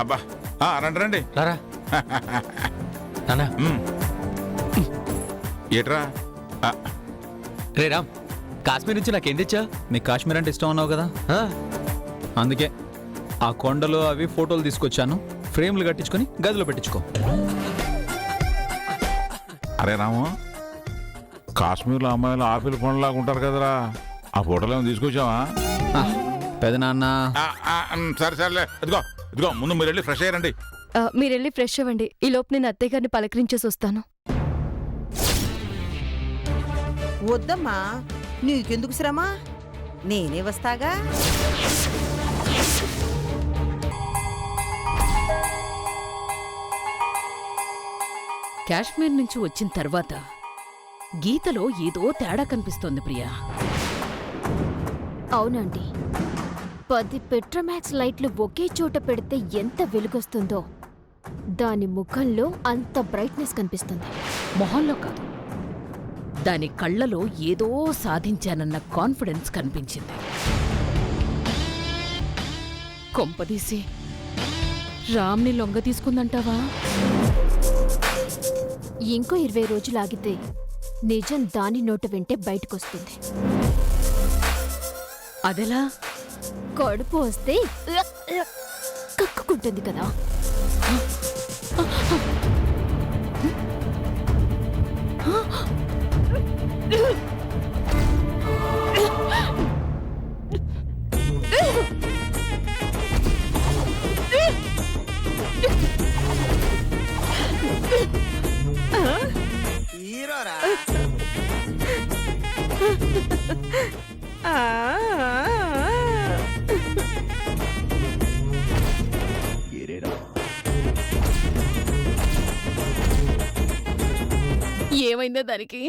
అబ్బా రండి రండి రారా నానా ఏట్రా రే రామ్, కాశ్మీర్ నుంచి నాకేం తెచ్చా? నీకు కాశ్మీర్ అంటే ఇష్టం అన్నావు కదా, అందుకే ఆ కొండలు అవి ఫోటోలు తీసుకొచ్చాను. ఫ్రేమ్లు కట్టించుకొని గదిలో పెట్టించుకో. అరే రాము, కాశ్మీర్లో అమ్మాయిలు ఆపిల్ పండులాగా ఉంటారు కదరా, ఆ ఫోటోలు ఏమైనా తీసుకొచ్చావా? పెదనాన్న సరే సరేలే, ఇదిగో ఇదిగో ముందు మీరు వెళ్ళి ఫ్రెష్ అయ్యారండి. మీరెళ్ళి ఫ్రెష్ అవ్వండి, ఈ లోపు నేను అత్తయ్య గారిని పలకరించేసి వస్తాను. వద్దమ్మా, నీకెందుకు శ్రమ, నేనే వస్తాగా. కాశ్మీర్ నుంచి వచ్చిన తర్వాత గీతలో ఏదో తేడా కనిపిస్తోంది ప్రియా. అవునండి, 10 పెట్రోమాక్స్ లైట్లు ఒకే చోట పెడితే ఎంత వెలుగొస్తుందో దాని ముఖంలో అంత బ్రైట్నెస్ కనిపిస్తుంది. మొహంలో కాదు, దాని కళ్ళలో ఏదో సాధించానన్న కాన్ఫిడెన్స్ కనిపించింది. కొంపదీసి రామ్ని లొంగ తీసుకుందంటావా? ఇంకో 20 రోజులు ఆగితే నిజం దాని నోట వెంటే బయటకొస్తుంది. అదెలా? కడుపు వస్తే కక్కుకుంటుంది కదా. ఏమైందో దానికి?